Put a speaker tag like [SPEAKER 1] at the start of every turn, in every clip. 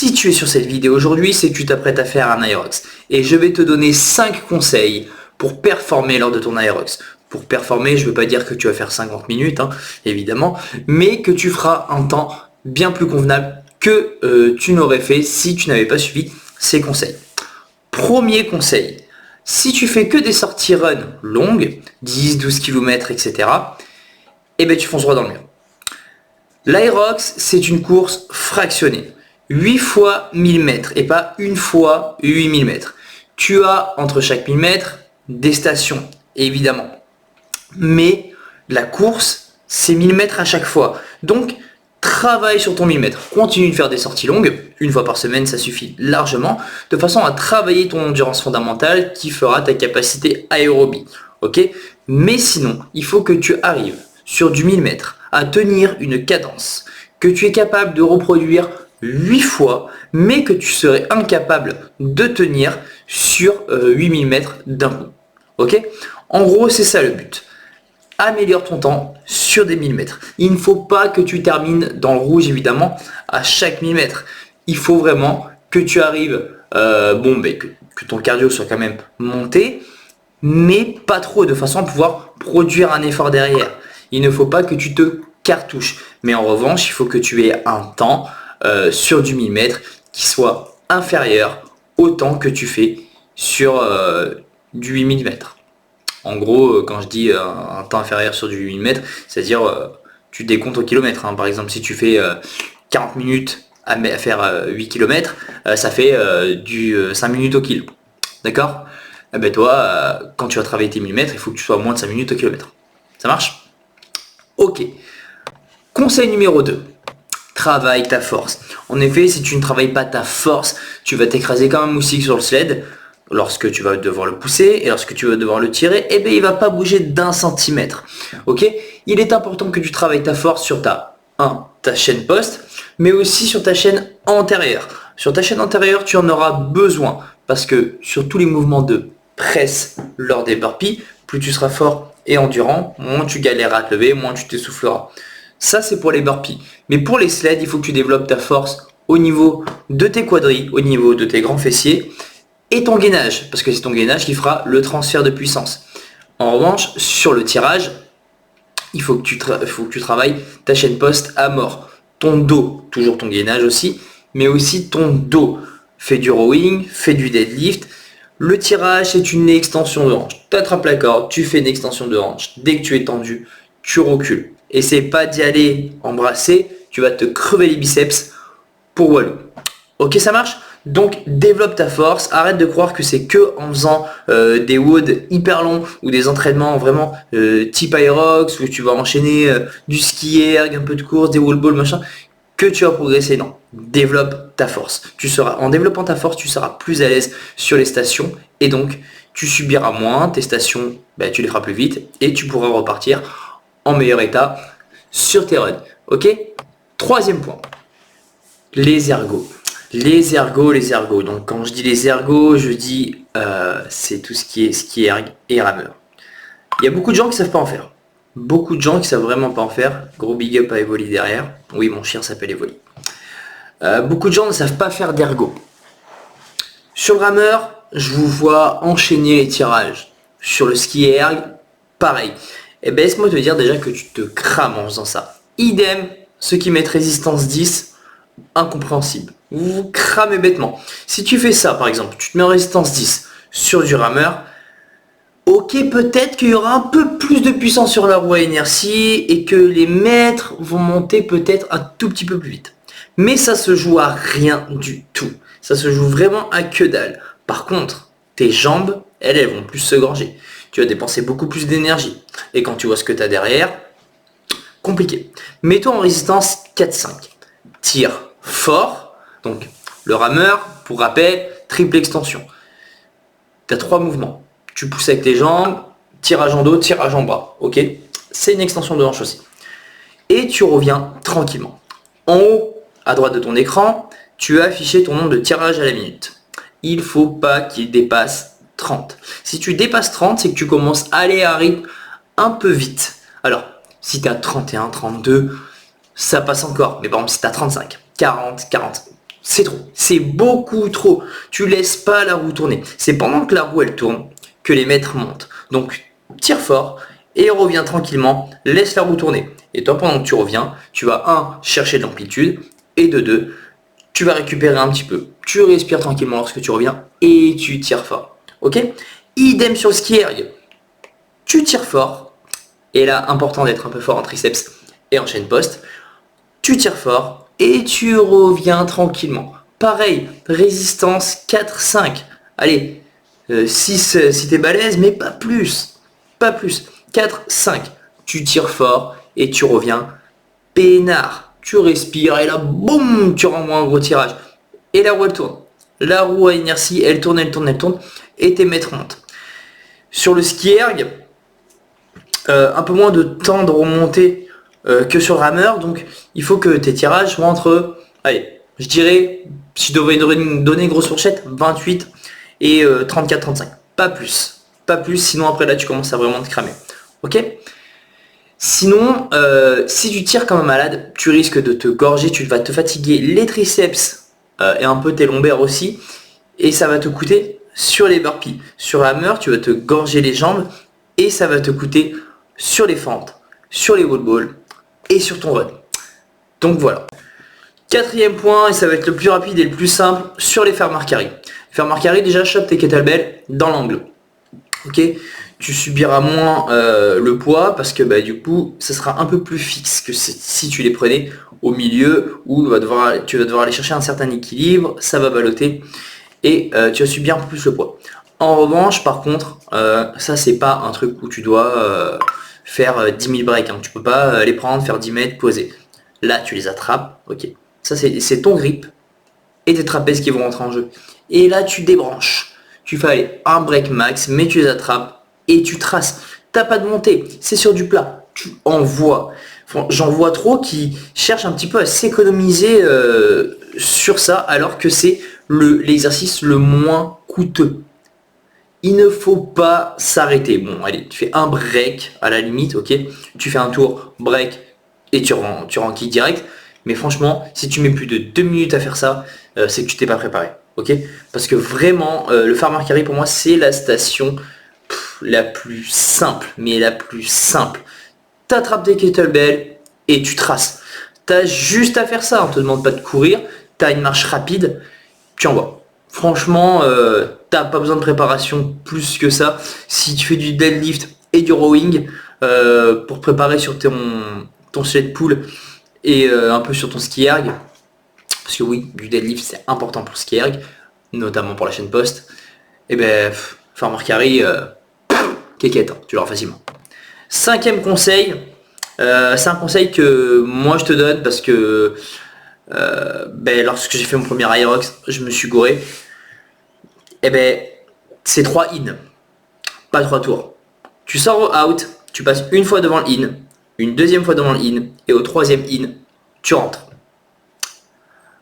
[SPEAKER 1] Si tu es sur cette vidéo aujourd'hui, c'est que tu t'apprêtes à faire un aerox. Et je vais te donner 5 conseils pour performer lors de ton aerox. Pour performer, je ne veux pas dire que tu vas faire 50 minutes, hein, évidemment, mais que tu feras un temps bien plus convenable que tu n'aurais fait si tu n'avais pas suivi ces conseils. Premier conseil, si tu fais que des sorties run longues, 10-12 km, etc., eh ben tu fonces droit dans le mur. L'aerox, c'est une course fractionnée. 8 fois 1000 mètres et pas une fois 8000 mètres. Tu as entre chaque 1000 mètres des stations, évidemment. Mais la course, c'est 1000 mètres à chaque fois. Donc, travaille sur ton 1000 mètres. Continue de faire des sorties longues. Une fois par semaine, ça suffit largement. De façon à travailler ton endurance fondamentale qui fera ta capacité aérobie. Ok ? Mais sinon, il faut que tu arrives sur du 1000 mètres à tenir une cadence que tu es capable de reproduire 8 fois, mais que tu serais incapable de tenir sur 8000 mètres d'un coup. Ok ? En gros, c'est ça le but. Améliore ton temps sur des 1000 mètres. Il ne faut pas que tu termines dans le rouge, évidemment, à chaque 1000 mètres. Il faut vraiment que tu arrives, que ton cardio soit quand même monté, mais pas trop, de façon à pouvoir produire un effort derrière. Il ne faut pas que tu te cartouches. Mais en revanche, il faut que tu aies un temps sur du 1000 mètres qui soit inférieur au temps que tu fais sur du 8000 mètres. En gros, quand je dis un temps inférieur sur du 8000 mètres, c'est-à-dire tu décomptes au kilomètre. Hein. Par exemple, si tu fais 40 minutes à faire 8 km, ça fait du 5 minutes au kilo. D'accord ? Eh ben toi, quand tu vas travailler tes 1000 mètres, il faut que tu sois à moins de 5 minutes au kilomètre. Ça marche ? Ok. Conseil numéro 2. Travaille ta force. En effet, si tu ne travailles pas ta force, tu vas t'écraser comme un moustique sur le sled lorsque tu vas devoir le pousser et lorsque tu vas devoir le tirer, eh bien, il ne va pas bouger d'1 centimètre. Ok ? Il est important que tu travailles ta force sur ta chaîne post, mais aussi sur ta chaîne antérieure. Sur ta chaîne antérieure, tu en auras besoin parce que sur tous les mouvements de presse lors des burpees, plus tu seras fort et endurant, moins tu galéreras à te lever, moins tu t'essouffleras. Ça, c'est pour les burpees. Mais pour les sleds, il faut que tu développes ta force au niveau de tes quadris, au niveau de tes grands fessiers et ton gainage, parce que c'est ton gainage qui fera le transfert de puissance. En revanche, sur le tirage, il faut que tu travailles ta chaîne post à mort. Ton dos, toujours ton gainage aussi, mais aussi ton dos. Fais du rowing, fais du deadlift. Le tirage, c'est une extension de hanche. Tu attrapes la corde, tu fais une extension de hanche. Dès que tu es tendu, tu recules. Essaie pas d'y aller embrasser, tu vas te crever les biceps pour Walou. Ok, ça marche ? Donc développe ta force, arrête de croire que c'est que en faisant des WOD hyper longs ou des entraînements vraiment type aerox où tu vas enchaîner du ski erg, un peu de course, des wall balls, machin, que tu vas progresser. Non, développe ta force. En développant ta force, tu seras plus à l'aise sur les stations et donc tu subiras moins, tes stations, tu les feras plus vite et tu pourras repartir en meilleur état sur tes runs. Ok ? Troisième point, les ergos. Les ergos. Donc quand je dis les ergos, je dis c'est tout ce qui est ski erg et rameur. Il y a beaucoup de gens qui savent pas en faire. Beaucoup de gens qui savent vraiment pas en faire. Gros big up à Evoli derrière. Oui, mon chien s'appelle Evoli. Beaucoup de gens ne savent pas faire d'ergo. Sur le rameur, je vous vois enchaîner les tirages. Sur le ski erg, pareil. Et ben laisse-moi te dire déjà que tu te crames en faisant ça. Idem, ceux qui mettent résistance 10, incompréhensible. Vous vous cramez bêtement. Si tu fais ça, par exemple, tu te mets en résistance 10 sur du rameur, ok, peut-être qu'il y aura un peu plus de puissance sur la roue à inertie et que les mètres vont monter peut-être un tout petit peu plus vite. Mais ça se joue à rien du tout. Ça se joue vraiment à que dalle. Par contre, tes jambes, elles vont plus se gorger. Tu vas dépenser beaucoup plus d'énergie. Et quand tu vois ce que tu as derrière, compliqué. Mets-toi en résistance 4-5. Tire fort. Donc, le rameur, pour rappel, triple extension. Tu as 3 mouvements. Tu pousses avec tes jambes, tirage en dos, tirage en bras. Ok ? C'est une extension de hanche aussi. Et tu reviens tranquillement. En haut, à droite de ton écran, tu as affiché ton nombre de tirages à la minute. Il ne faut pas qu'il dépasse 30. Si tu dépasses 30, c'est que tu commences à aller à rythme un peu vite. Alors, si tu es à 31, 32, ça passe encore. Mais par exemple, si tu as 35, 40, 40, c'est trop, c'est beaucoup trop. Tu laisses pas la roue tourner. C'est pendant que la roue elle tourne que les mètres montent. Donc tire fort et reviens tranquillement, laisse la roue tourner. Et toi pendant que tu reviens, tu vas chercher de l'amplitude et de 2, tu vas récupérer un petit peu. Tu respires tranquillement lorsque tu reviens et tu tires fort. Ok? Idem sur le ski erg. Tu tires fort. Et là, important d'être un peu fort en triceps et en chaîne poste. Tu tires fort et tu reviens tranquillement. Pareil, résistance 4-5. Allez, 6 si t'es balèze, mais pas plus. Pas plus. 4-5. Tu tires fort et tu reviens peinard. Tu respires et là, boum, tu renvoies un gros tirage. Et la roue, elle tourne. La roue à inertie, elle tourne, elle tourne, elle tourne. Et tes mètres montent. Sur le ski erg, un peu moins de temps de remonter que sur le rameur. Donc, il faut que tes tirages soient entre, allez, je dirais, si je devrais donner une grosse fourchette, 28 et 34-35. Pas plus. Pas plus, sinon après là, tu commences à vraiment te cramer. Ok? Sinon, si tu tires comme un malade, tu risques de te gorger, tu vas te fatiguer les triceps et un peu tes lombaires aussi. Et ça va te coûter sur les burpees. Sur la hammer, tu vas te gorger les jambes et ça va te coûter sur les fentes, sur les wall balls et sur ton run. Donc voilà. Quatrième point, et ça va être le plus rapide et le plus simple, sur les farmer carry. Les farmer carry, déjà, chope tes kettlebells dans l'angle. Ok? Tu subiras moins le poids parce que du coup ça sera un peu plus fixe que si tu les prenais au milieu où tu vas devoir aller chercher un certain équilibre, ça va balloter et tu vas subir un peu plus le poids. En revanche par contre ça c'est pas un truc où tu dois faire 10 000 breaks, hein. Tu peux pas les prendre, faire 10 mètres, poser. Là tu les attrapes, ok. Ça c'est ton grip et tes trapèzes qui vont rentrer en jeu. Et là tu débranches. Tu fais aller un break max, mais tu les attrapes et tu traces. T'as pas de montée, c'est sur du plat. Tu envoies. J'en vois trop qui cherchent un petit peu à s'économiser sur ça, alors que c'est l'exercice le moins coûteux. Il ne faut pas s'arrêter. Bon, allez, tu fais un break à la limite, ok. Tu fais un tour, break, et tu rends kick direct. Mais franchement, si tu mets plus de 2 minutes à faire ça, c'est que tu t'es pas préparé. Ok? Parce que vraiment, le farmer carry pour moi, c'est la station la plus simple, mais la plus simple. T'attrapes des kettlebells et tu traces. T'as juste à faire ça, on te demande pas de courir, t'as une marche rapide, tu envoies. Franchement, t'as pas besoin de préparation plus que ça. Si tu fais du deadlift et du rowing, pour préparer sur ton sled pull et un peu sur ton ski erg, parce que oui, du deadlift c'est important pour le ski erg, notamment pour la chaîne poste, et farmer carry, kékette, hein, tu l'auras facilement. Cinquième conseil, c'est un conseil que moi je te donne parce que lorsque j'ai fait mon premier Aerox, je me suis gouré. C'est 3 in, pas 3 tours. Tu sors au out, tu passes une fois devant le in, une deuxième fois devant le in, et au troisième in, tu rentres.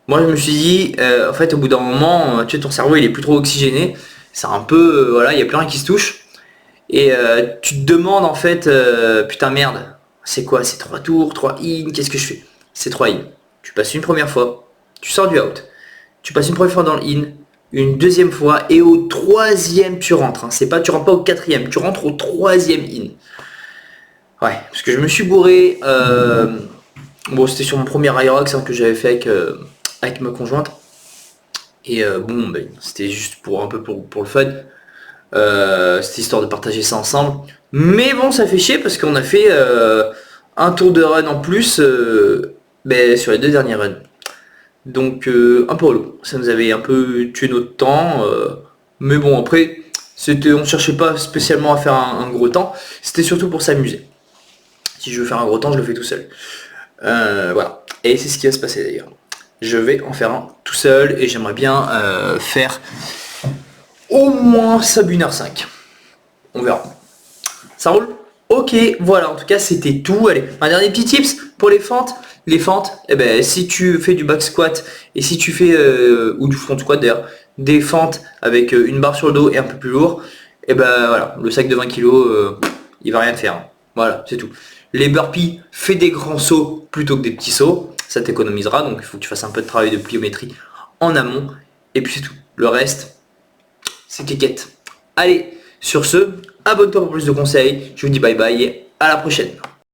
[SPEAKER 1] Moi je me suis dit, en fait au bout d'un moment, tu sais, ton cerveau il est plus trop oxygéné, c'est un peu, voilà, il n'y a plus rien qui se touche. Et tu te demandes en fait, putain merde, c'est quoi? C'est 3 tours, 3 in, qu'est-ce que je fais? C'est 3 in. Tu passes une première fois, tu sors du out. Tu passes une première fois dans le in, une deuxième fois, et au troisième tu rentres. Hein. C'est pas, tu rentres pas au quatrième, tu rentres au troisième in. Ouais, parce que je me suis bourré. Bon, c'était sur mon premier Aerox que j'avais fait avec ma conjointe. Et c'était juste pour un peu pour le fun. C'était histoire de partager ça ensemble. Mais bon, ça fait chier parce qu'on a fait un tour de run en plus sur les 2 derniers runs. Donc un peu relou. Ça nous avait un peu tué notre temps. Mais bon, après, on ne cherchait pas spécialement à faire un gros temps. C'était surtout pour s'amuser. Si je veux faire un gros temps, je le fais tout seul. Voilà. Et c'est ce qui va se passer d'ailleurs. Je vais en faire un tout seul et j'aimerais bien faire au moins sub 1h05. On verra. Ça roule? Ok, voilà, en tout cas c'était tout. Allez, un dernier petit tips pour les fentes. Les fentes, si tu fais du back squat et si tu fais, ou du front squat d'ailleurs, des fentes avec une barre sur le dos et un peu plus lourd, voilà, le sac de 20 kg, il va rien te faire. Voilà, c'est tout. Les burpees, fais des grands sauts plutôt que des petits sauts. Ça t'économisera, donc il faut que tu fasses un peu de travail de pliométrie en amont. Et puis c'est tout. Le reste, c'est quéquette. Allez, sur ce, abonne-toi pour plus de conseils. Je vous dis bye bye et à la prochaine.